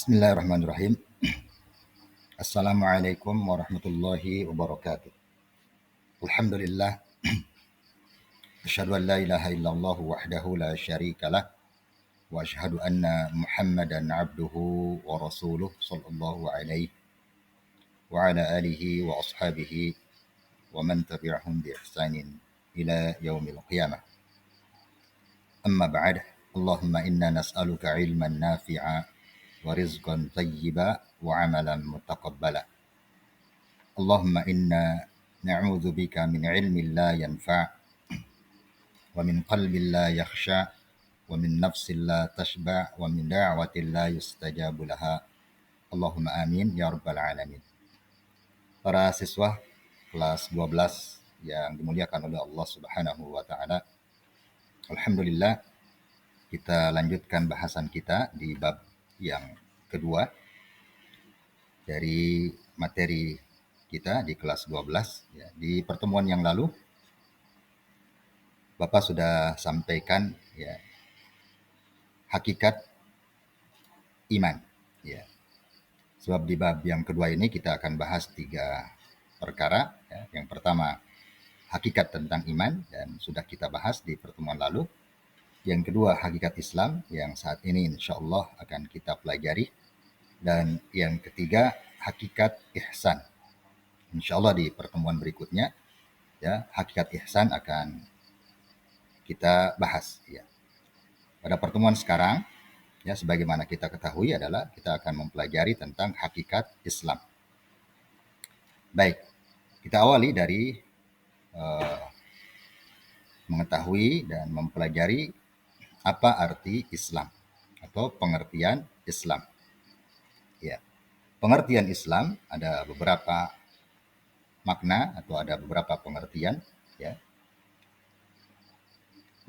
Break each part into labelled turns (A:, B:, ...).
A: Bismillahirrahmanirrahim. Assalamualaikum warahmatullahi wabarakatuh. Alhamdulillah. Asyhadu an la ilaha illallah wahdahu la syarikalah. Wa asyhadu anna Muhammadan abduhu wa rasuluh sallallahu alaihi wa ala alihi wa ashabihi wa man tabi'ahum bi ihsanin ila yaumil qiyamah. Amma ba'd. Allahumma inna nas'aluka ilman nafi'a wa rizqan tayyiba wa amalan mutaqabbala. Allahumma inna na'udzu bika min ilmin la yanfa' wa min qalbin la yakhsha wa min nafsin la tashba' wa min da'watin la yustajabu laha. Allahumma amin ya rabbal alamin. Para siswa kelas 12 yang dimuliakan oleh Allah Subhanahu wa taala. Alhamdulillah kita lanjutkan bahasan kita di bab yang kedua dari materi kita di kelas 12 ya. Di pertemuan yang lalu Bapak sudah sampaikan ya hakikat iman ya. Sebab di bab yang kedua ini kita akan bahas 3 perkara ya. Yang pertama hakikat tentang iman dan sudah kita bahas di pertemuan lalu. Yang kedua hakikat Islam yang saat ini insyaallah akan kita pelajari. Dan yang ketiga hakikat ihsan. Insyaallah di pertemuan berikutnya ya hakikat ihsan akan kita bahas ya. Pada pertemuan sekarang ya sebagaimana kita ketahui adalah kita akan mempelajari tentang hakikat Islam. Baik, kita awali dari mengetahui dan mempelajari apa arti Islam atau pengertian Islam. Ya. Pengertian Islam ada beberapa makna atau ada beberapa pengertian ya.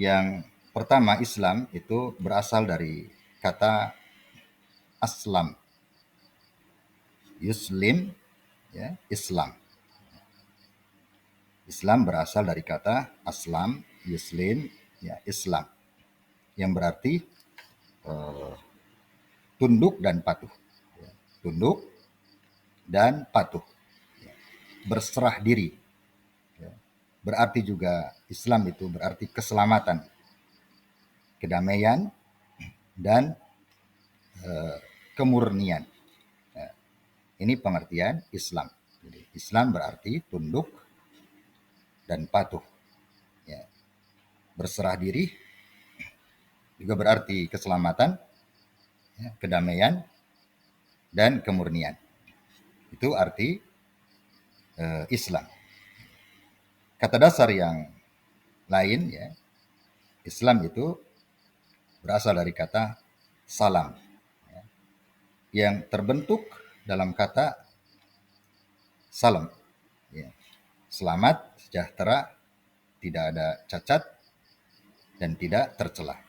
A: Yang pertama Islam itu berasal dari kata aslam. Yuslim ya, Islam. Islam berasal dari kata aslam, yuslim ya, Islam. Yang berarti tunduk dan patuh. Ya. Tunduk dan patuh. Ya. Berserah diri. Ya. Berarti juga Islam itu berarti keselamatan, kedamaian, dan kemurnian. Ya. Ini pengertian Islam. Jadi, Islam berarti tunduk dan patuh. Ya. Berserah diri juga berarti keselamatan, ya, kedamaian, dan kemurnian. Itu arti Islam. Kata dasar yang lain ya, Islam itu berasal dari kata salam ya, yang terbentuk dalam kata salam ya, selamat, sejahtera, tidak ada cacat dan tidak tercela.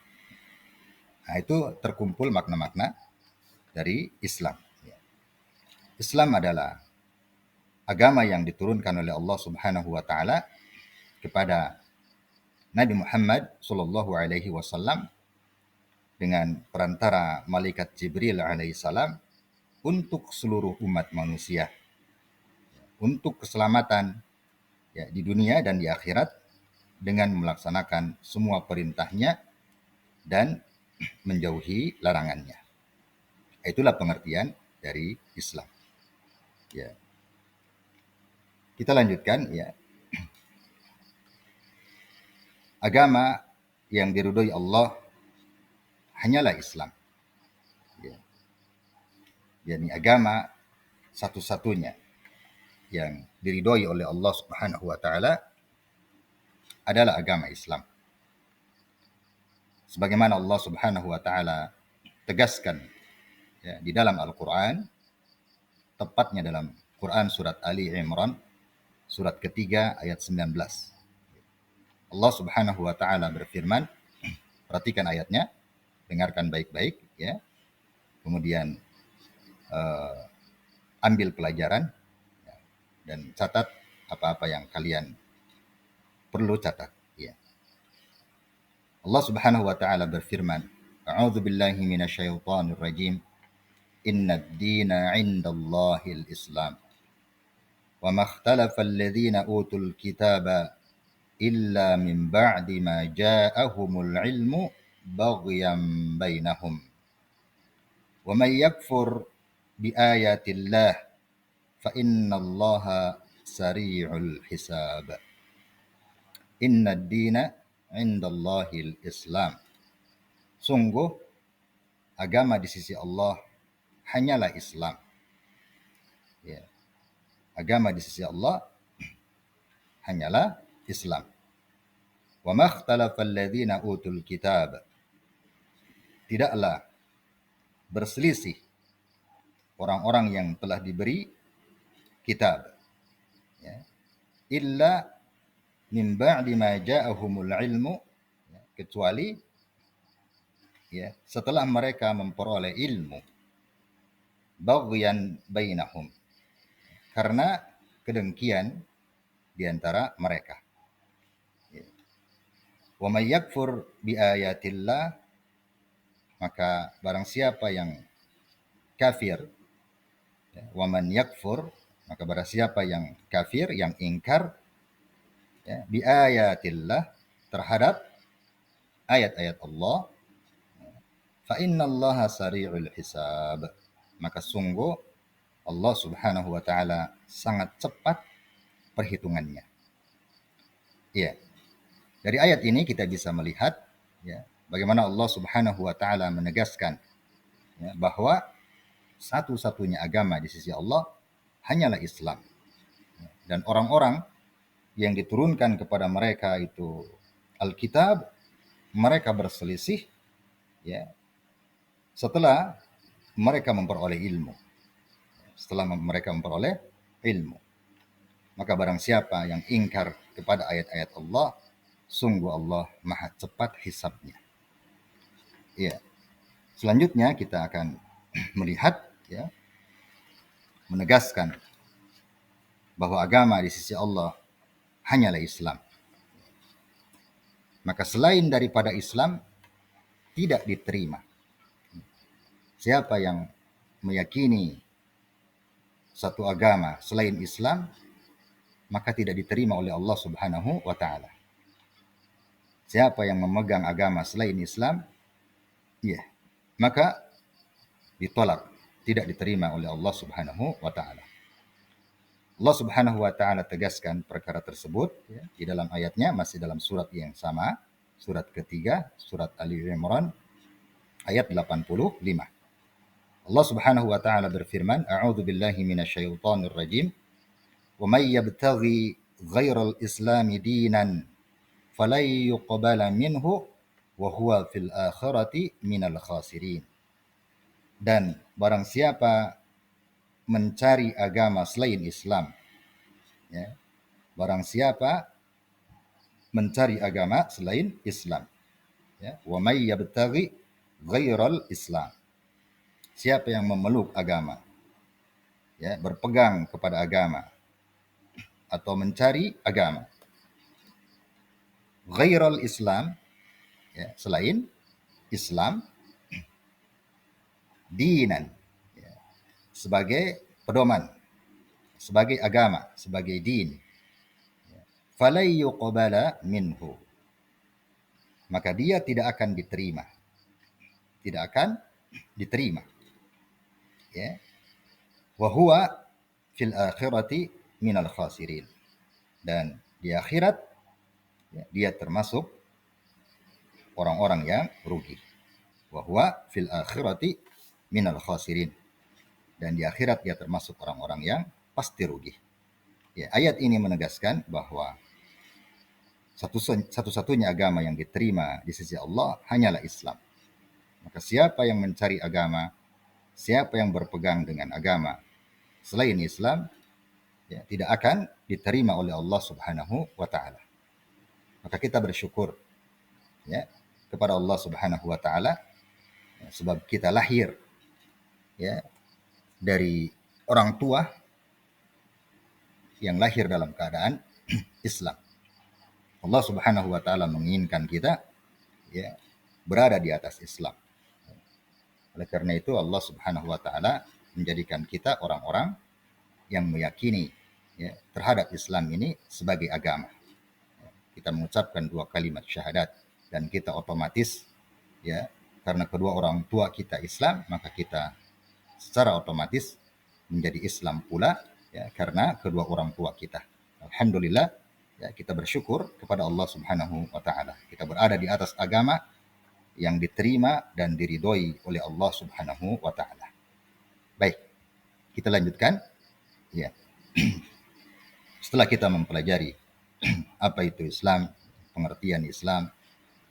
A: Nah, itu terkumpul makna-makna dari Islam ya. Islam adalah agama yang diturunkan oleh Allah Subhanahu wa taala kepada Nabi Muhammad sallallahu alaihi wasallam dengan perantara malaikat Jibril alaihissalam untuk seluruh umat manusia, untuk keselamatan ya, di dunia dan di akhirat dengan melaksanakan semua perintahnya dan menjauhi larangannya. Itulah pengertian dari Islam. Ya. Kita lanjutkan ya. Agama yang diridhoi Allah hanyalah Islam. Ya. Yani agama satu-satunya yang diridhoi oleh Allah Subhanahu wa taala adalah agama Islam. Sebagaimana Allah Subhanahu wa taala tegaskan ya, di dalam Al-Qur'an, tepatnya dalam Quran surat Ali Imran surat ketiga ayat 19. Allah Subhanahu wa taala berfirman, perhatikan ayatnya, dengarkan baik-baik ya. Kemudian ambil pelajaran ya, dan catat apa-apa yang kalian perlu catat ya. Allah Subhanahu wa taala berfirman, A'udzu billahi minasyaitonir rajim. Inna ad-dina 'indallahi al-Islam. Wa ma ikhtalafa alladhina utul kitaba illa min ba'di ma ja'ahumul ilmu baghyan bainahum. Wa man yakfur bi ayatillah fa innallaha sari'ul hisab. Inna ad-dina 'indallahi al-Islam. Sungguh agama di sisi Allah hanyalah Islam. Ya. Agama di sisi Allah hanyalah Islam. Wa ma ikhtalafa alladhina utul kitab. Tidaklah berselisih orang-orang yang telah diberi kitab. Ya. Illa min ba'di ma ja'ahumul ilmu, ya, kecuali ya, setelah mereka memperoleh ilmu, baghyan bainahum, karena kedengkian di antara mereka. Ya. Wa may yakfur bi ayatillah, maka barang siapa yang kafir, ya, wa man yakfur, maka barang siapa yang kafir, yang ingkar, ya, bi ayatillah, terhadap ayat-ayat Allah, fa innallaha sari'ul hisab, maka sungguh Allah Subhanahu wa taala sangat cepat perhitungannya. Ya. Dari ayat ini kita bisa melihat, ya, bagaimana Allah Subhanahu wa taala menegaskan, ya, bahwa satu-satunya agama di sisi Allah hanyalah Islam. Dan orang-orang yang diturunkan kepada mereka itu Alkitab, mereka berselisih, ya, setelah mereka memperoleh ilmu. Setelah mereka memperoleh ilmu. Maka barang siapa yang ingkar kepada ayat-ayat Allah, sungguh Allah maha cepat hisabnya. Ya. Selanjutnya kita akan melihat, ya, menegaskan bahwa agama di sisi Allah hanyalah Islam. Maka selain daripada Islam tidak diterima. Siapa yang meyakini satu agama selain Islam, maka tidak diterima oleh Allah Subhanahu wa taala. Siapa yang memegang agama selain Islam, ya, maka ditolak, tidak diterima oleh Allah Subhanahu wa taala. Allah Subhanahu wa taala tegaskan perkara tersebut, ya, di dalam ayatnya masih dalam surat yang sama, surat ketiga, surat Ali Imran ayat 85. Allah Subhanahu wa taala berfirman, A'udzu billahi minasyaitonir rajim. Wa may yabtaghi ghairal islami dinan falan yuqbala minhu wa huwa fil akhirati minal khasirin. Dan barang siapa mencari agama selain Islam, ya, barang siapa mencari agama selain Islam, ya, wa may yabtaghi ghairal Islam, siapa yang memeluk agama, ya, berpegang kepada agama atau mencari agama ghairal Islam, ya, selain Islam, dinan, ya, sebagai pedoman, sebagai agama, sebagai din, falai yuqbala minhu, maka dia tidak akan diterima, tidak akan diterima, ya, wa huwa fil akhirati minal khasirin, dan di akhirat, ya, dia termasuk orang-orang yang rugi. Wa huwa fil akhirati minal khasirin, dan di akhirat dia termasuk orang-orang yang pasti rugi. Ya, ayat ini menegaskan bahwa satu-satunya agama yang diterima di sisi Allah hanyalah Islam. Maka siapa yang mencari agama, siapa yang berpegang dengan agama selain Islam, ya, tidak akan diterima oleh Allah Subhanahu wa taala. Maka kita bersyukur, ya, kepada Allah Subhanahu wa taala, ya, sebab kita lahir, ya, dari orang tua yang lahir dalam keadaan Islam. Allah Subhanahu wa taala menginginkan kita, ya, berada di atas Islam. Oleh karena itu Allah Subhanahu wa taala menjadikan kita orang-orang yang meyakini ya, terhadap Islam ini sebagai agama. Kita mengucapkan dua kalimat syahadat dan kita otomatis ya karena kedua orang tua kita Islam, maka kita secara otomatis menjadi Islam pula ya karena kedua orang tua kita. Alhamdulillah ya kita bersyukur kepada Allah Subhanahu wa taala. Kita berada di atas agama yang diterima dan diridhoi oleh Allah Subhanahu wa taala. Baik, kita lanjutkan. Ya. Setelah kita mempelajari apa itu Islam, pengertian Islam,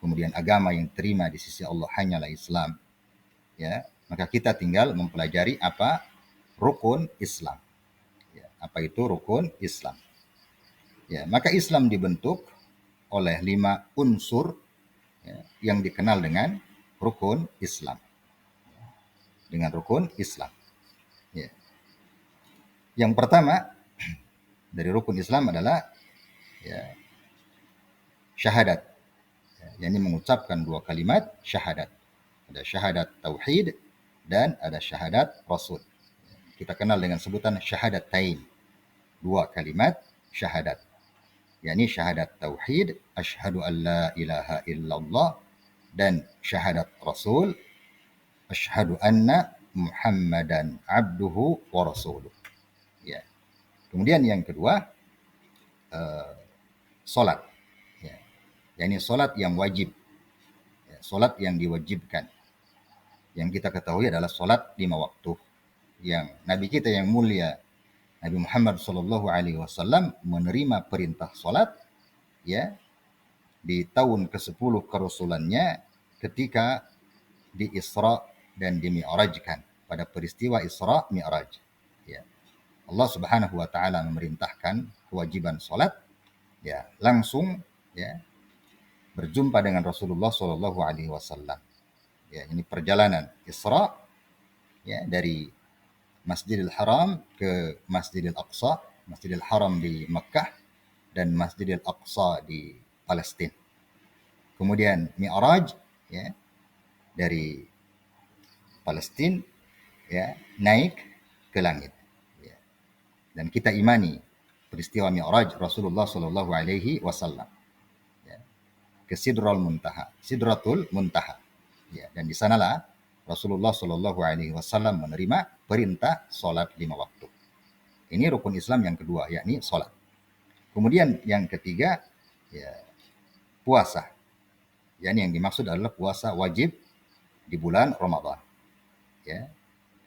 A: kemudian agama yang terima di sisi Allah hanyalah Islam, ya, maka kita tinggal mempelajari apa rukun Islam. Ya, apa itu rukun Islam? Ya, maka Islam dibentuk oleh 5 unsur ya, yang dikenal dengan rukun Islam. Dengan rukun Islam. Ya. Yang pertama dari rukun Islam adalah ya, syahadat. Ya, yakni mengucapkan 2 kalimat syahadat. Ada syahadat tauhid dan ada syahadat rasul. Kita kenal dengan sebutan syahadatain. 2 kalimat syahadat. Yakni syahadat tauhid, asyhadu an la ilaha illallah, dan syahadat rasul, asyhadu anna Muhammadan abduhu wa rasuluh. Ya. Kemudian yang kedua, salat. Ya. Yakni salat yang wajib. Ya, salat yang diwajibkan. Yang kita ketahui adalah salat 5 waktu. Yang Nabi kita yang mulia Nabi Muhammad sallallahu alaihi wasallam menerima perintah salat ya di tahun ke-10 kerasulannya ketika di Isra dan di Mi'rajkan pada peristiwa Isra Mi'raj. Ya. Allah Subhanahu wa taala memerintahkan kewajiban salat ya langsung ya berjumpa dengan Rasulullah sallallahu alaihi wasallam. Ya, ini perjalanan Isra ya dari Masjidil Haram ke Masjidil Aqsa, Masjidil Haram di Mekah dan Masjidil Aqsa di Palestina. Kemudian Mi'raj ya dari Palestina ya naik ke langit. Ya. Dan kita imani peristiwa Mi'raj Rasulullah sallallahu alaihi wasallam ya, ke Sidratul Muntaha, Sidratul Muntaha. Ya, dan di sanalah Rasulullah sallallahu alaihi wasallam menerima perintah salat 5 waktu. Ini rukun Islam yang kedua, yakni salat. Kemudian yang ketiga, ya, puasa. Yakni yang dimaksud adalah puasa wajib di bulan Ramadan. Ya,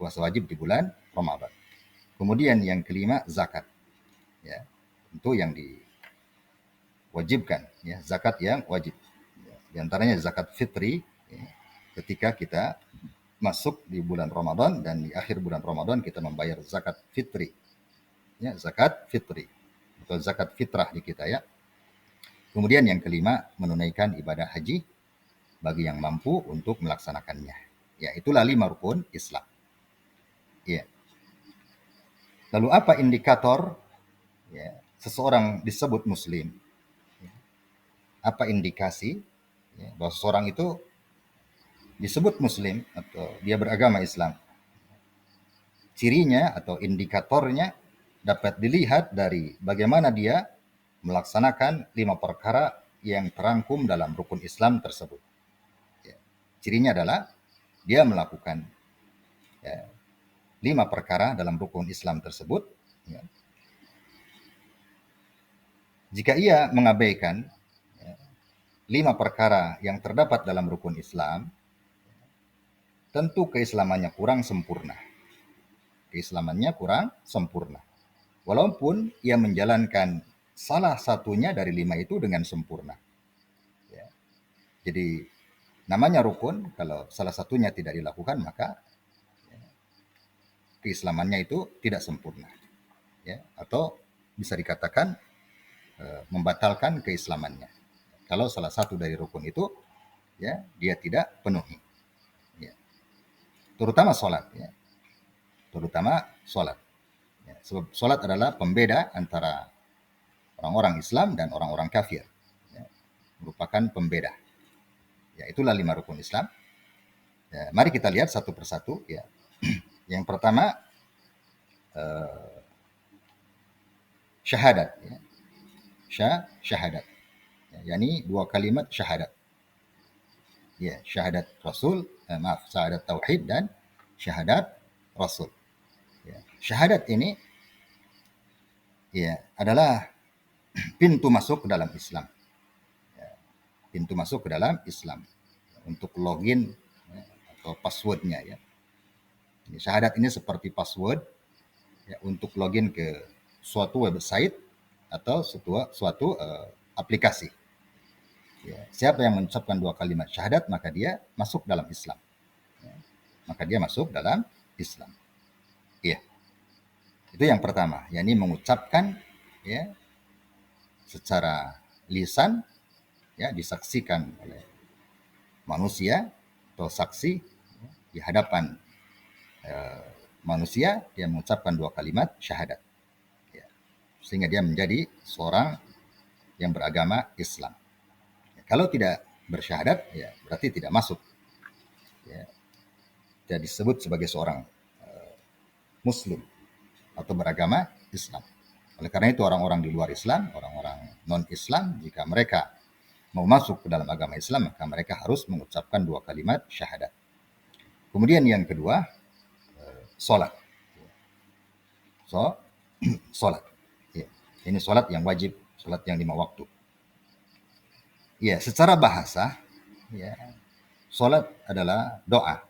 A: puasa wajib di bulan Ramadan. Kemudian yang kelima, zakat. Ya, tentu yang diwajibkan, ya, zakat yang wajib. Ya, di antaranya zakat fitri, ya, ketika kita masuk di bulan Ramadan dan di akhir bulan Ramadan kita membayar zakat fitri. Ya, zakat fitri atau zakat fitrah di kita ya. Kemudian yang kelima, menunaikan ibadah haji bagi yang mampu untuk melaksanakannya. Ya, itulah 5 rukun Islam. Ya. Lalu apa indikator ya, seseorang disebut muslim? Ya. Apa indikasi ya, bahwa seseorang itu disebut muslim atau dia beragama Islam? Cirinya atau indikatornya dapat dilihat dari bagaimana dia melaksanakan 5 perkara yang terangkum dalam rukun Islam tersebut. Ya. Cirinya adalah dia melakukan ya, 5 perkara dalam rukun Islam tersebut. Ya. Jika ia mengabaikan ya, 5 perkara yang terdapat dalam rukun Islam, tentu keislamannya kurang sempurna. Keislamannya kurang sempurna. Walaupun ia menjalankan salah satunya dari 5 itu dengan sempurna. Ya. Jadi namanya rukun, kalau salah satunya tidak dilakukan maka ya, keislamannya itu tidak sempurna. Ya. Atau bisa dikatakan membatalkan keislamannya. Kalau salah satu dari rukun itu ya dia tidak penuhi. Ya. Terutama sholat. Ya. Terutama sholat. Ya, sebab sholat adalah pembeda antara orang-orang Islam dan orang-orang kafir. Ya, merupakan pembeda. Ya, itulah 5 rukun Islam. Ya, mari kita lihat satu persatu ya. Yang pertama syahadat ya. Syahadat. Ya, yakni dua kalimat syahadat. Ya, syahadat Rasul, syahadat tauhid dan syahadat Rasul. Ya, syahadat ini ya adalah pintu masuk ke dalam Islam. Ya, pintu masuk ke dalam Islam untuk login ya, atau passwordnya ya. Syahadat ini seperti password ya, untuk login ke suatu website atau suatu aplikasi. Ya, siapa yang mengucapkan dua kalimat syahadat maka dia masuk dalam Islam. Ya, maka dia masuk dalam Islam. Iya. Itu yang pertama, yakni mengucapkan ya secara lisan ya disaksikan oleh manusia atau saksi ya, di hadapan manusia dia mengucapkan dua kalimat syahadat. Ya, sehingga dia menjadi seorang yang beragama Islam. Ya, kalau tidak bersyahadat ya berarti tidak masuk. Ya, tidak disebut sebagai seorang Muslim atau beragama Islam. Oleh karena itu orang-orang di luar Islam, orang-orang non-Islam, jika mereka mau masuk ke dalam agama Islam, maka mereka harus mengucapkan dua kalimat syahadat. Kemudian yang kedua, solat. Solat. Ya. Ini solat yang wajib, solat yang 5 waktu. Ya, secara bahasa, ya, solat adalah doa.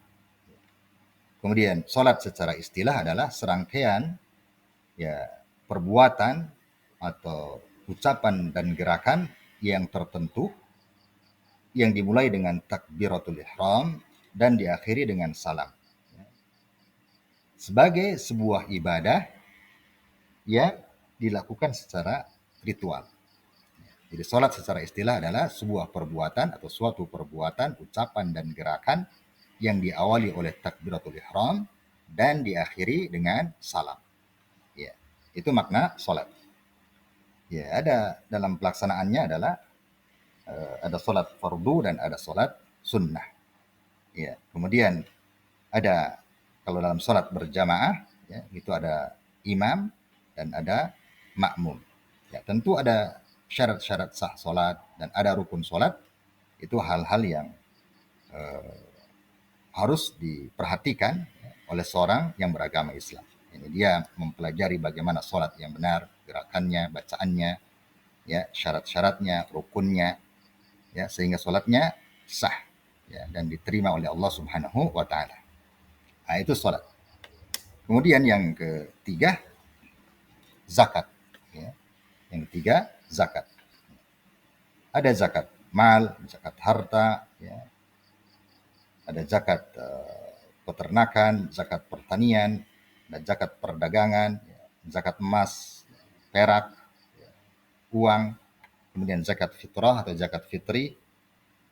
A: Kemudian solat secara istilah adalah serangkaian ya perbuatan atau ucapan dan gerakan yang tertentu yang dimulai dengan takbiratul ihram dan diakhiri dengan salam. Sebagai sebuah ibadah yang dilakukan secara ritual. Jadi sholat secara istilah adalah sebuah perbuatan atau suatu perbuatan, ucapan dan gerakan yang diawali oleh takbiratul ihram dan diakhiri dengan salam. Ya, itu makna sholat. Ya, ada dalam pelaksanaannya adalah ada sholat fardu dan ada sholat sunnah. Ya, kemudian ada kalau dalam sholat berjamaah, ya, itu ada imam dan ada makmum. Ya, tentu ada syarat-syarat sah sholat dan ada rukun sholat. Itu hal-hal yang harus diperhatikan ya, oleh seorang yang beragama Islam. Ini dia mempelajari bagaimana sholat yang benar, gerakannya, bacaannya, ya, syarat-syaratnya, rukunnya, ya, sehingga sholatnya sah ya, dan diterima oleh Allah Subhanahu wa Ta'ala. Nah, itu sholat. Kemudian yang ketiga, zakat. Ya. Yang ketiga, zakat. Ada zakat mal, zakat harta, ya. Ada zakat peternakan, zakat pertanian, dan zakat perdagangan, ya. Zakat emas, perak, ya. Uang, kemudian zakat fitrah atau zakat fitri,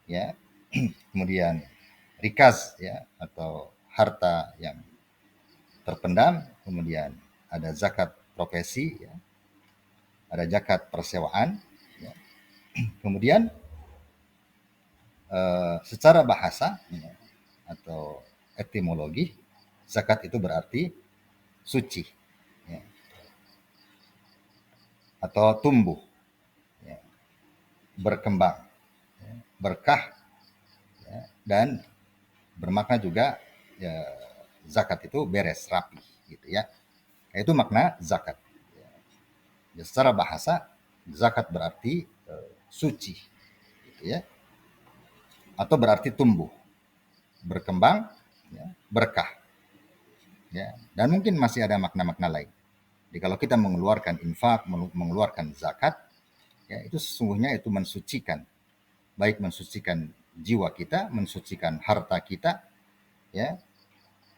A: ya. Kemudian rikaz, ya, atau harta yang terpendam, kemudian ada zakat profesi, ya. Ada zakat persewaan, ya. Kemudian secara bahasa ya, atau etimologi, zakat itu berarti suci, ya, atau tumbuh, ya, berkembang, ya, berkah, ya, dan bermakna juga ya, zakat itu beres rapi, gitu ya. Itu makna zakat. Ya, secara bahasa zakat berarti suci, gitu ya, atau berarti tumbuh, berkembang, ya, berkah, ya, dan mungkin masih ada makna-makna lain. Jadi kalau kita mengeluarkan infak, mengeluarkan zakat, ya itu sesungguhnya itu mensucikan, baik mensucikan jiwa kita, mensucikan harta kita, ya,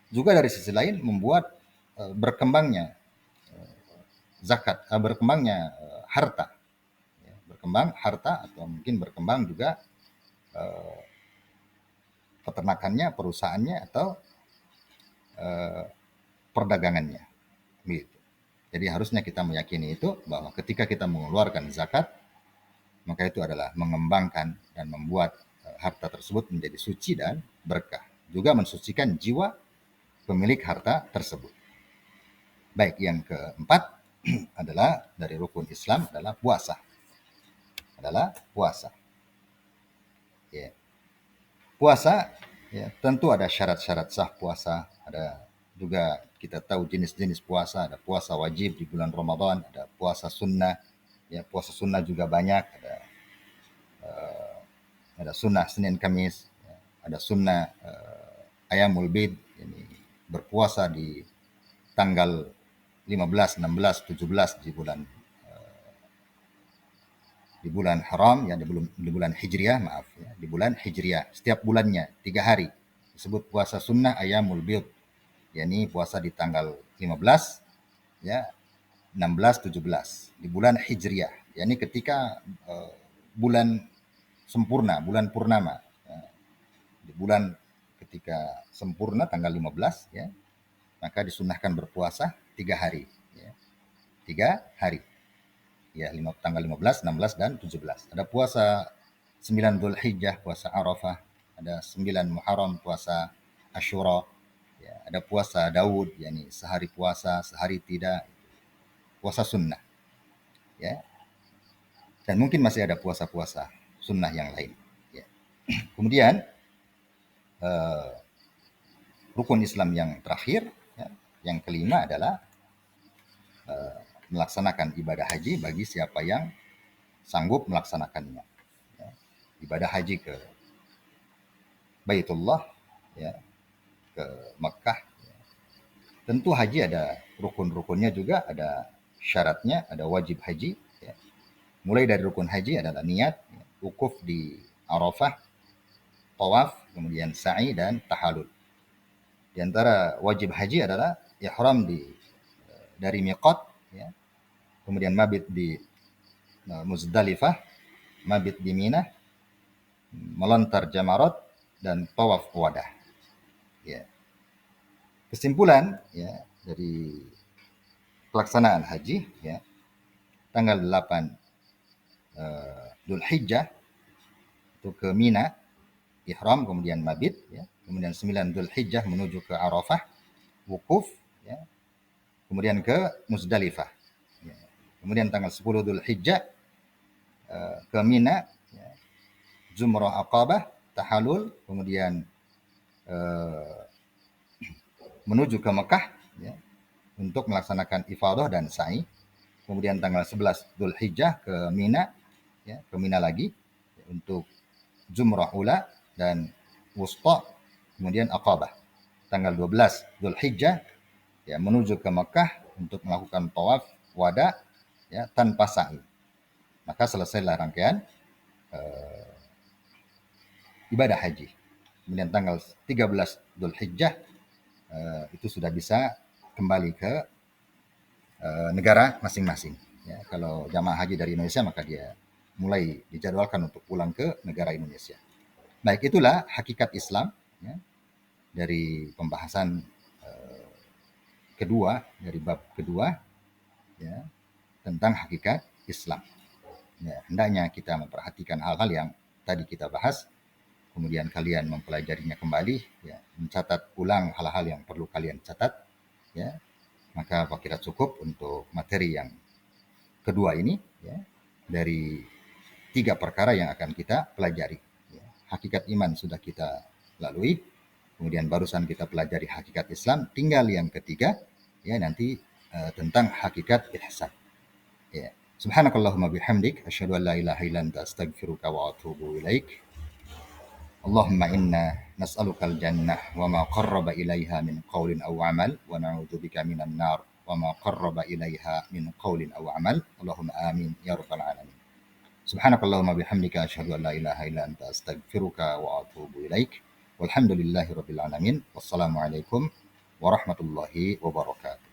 A: juga dari sisi lain membuat berkembangnya zakat, berkembangnya harta, ya, berkembang harta atau mungkin berkembang juga peternakannya, perusahaannya atau perdagangannya, gitu. Jadi harusnya kita meyakini itu bahwa ketika kita mengeluarkan zakat, maka itu adalah mengembangkan dan membuat harta tersebut menjadi suci dan berkah. juga mensucikan jiwa pemilik harta tersebut. Baik, yang keempat adalah dari rukun Islam adalah puasa. Ya. Puasa, ya, tentu ada syarat-syarat sah puasa. Ada juga kita tahu jenis-jenis puasa. Ada puasa wajib di bulan Ramadan, ada puasa sunnah. Ya, puasa sunnah juga banyak. Ada sunnah Senin Kamis, ya, ada sunnah Ayamul Bid, ini berpuasa di tanggal 15, 16, 17 di bulan haram, ya, di bulan hijriah, maaf, ya, di bulan hijriah. Setiap bulannya 3 hari disebut puasa sunnah Ayamul Bid, yakni puasa di tanggal 15, ya, 16, 17 di bulan hijriah, yakni ketika bulan sempurna, bulan purnama. Di bulan ketika sempurna tanggal 15, ya, maka disunahkan berpuasa 3 hari, ya. 3 hari, ya, tanggal 15, 16 dan 17. Ada puasa 9 Dzulhijjah, puasa Arafah, ada 9 Muharram, puasa Asyura, ya, ada puasa Daud, yakni sehari puasa, sehari tidak, puasa sunnah, ya. Dan mungkin masih ada puasa-puasa sunnah yang lain, ya. Kemudian rukun Islam yang terakhir, ya, yang kelima adalah melaksanakan ibadah haji bagi siapa yang sanggup melaksanakannya. Ya. Ibadah haji ke Baitullah, ya, ke Mekah. Ya. Tentu haji ada rukun-rukunnya juga, ada syaratnya, ada wajib haji. Ya. Mulai dari rukun haji adalah niat, ya, wukuf di Arafah, tawaf, kemudian sa'i dan tahallul. Di antara wajib haji adalah ihram dari miqat, ya, kemudian mabit di Muzdalifah, mabit di Mina, melontar jamarat, dan tawaf wadah. Ya. Kesimpulan, ya, dari pelaksanaan haji, ya, tanggal 8 Dzulhijjah itu ke Mina, ihram, kemudian mabit, ya, kemudian 9 Dzulhijjah menuju ke Arafah, wukuf, ya, kemudian ke Muzdalifah. Ya. Kemudian tanggal 10 Dzulhijjah ke Mina, ya, Jumrah Aqabah, tahallul, kemudian menuju ke Mekah, ya, untuk melaksanakan ifadah dan sa'i. Kemudian tanggal 11 Dzulhijjah ke Mina, ya, ke Mina lagi, ya, untuk Jumrah Ula dan Wusta, kemudian Aqabah. Tanggal 12 Dzulhijjah, ya, menuju ke Mekah untuk melakukan tawaf wada, ya, tanpa sa'i. Maka selesailah rangkaian ibadah haji. Kemudian tanggal 13 Dzulhijjah itu sudah bisa kembali ke negara masing-masing. Ya, kalau jamaah haji dari Indonesia maka dia mulai dijadwalkan untuk pulang ke negara Indonesia. Baik, itulah hakikat Islam, ya, dari pembahasan kedua, dari bab kedua, ya, tentang hakikat Islam. Ya, hendaknya kita memperhatikan hal-hal yang tadi kita bahas, kemudian kalian mempelajarinya kembali, ya, mencatat ulang hal-hal yang perlu kalian catat, ya. Maka saya kira cukup untuk materi yang kedua ini, ya, dari 3 perkara yang akan kita pelajari. Ya. Hakikat iman sudah kita lalui, kemudian barusan kita pelajari hakikat Islam, tinggal yang ketiga, ya, nanti tentang hakikat ihsan. Ya. Subhanakallahumma bihamdik, asyhadu an la ilaha illa anta astaghfiruka wa atubu ilaik. Allahumma inna nas'alukal jannah wa ma qarraba ilaiha min qawlin aw amal wa na'udzubika minan nar wa ma qarraba ilaiha min qawlin aw amal. Allahumma amin ya rabbal alamin. Subhanakallahumma bihamdika asyhadu an la ilaha illa anta astaghfiruka wa atubu ilaik. Walhamdulillahi rabbil alamin. Wassalamualaikum warahmatullahi wabarakatuh.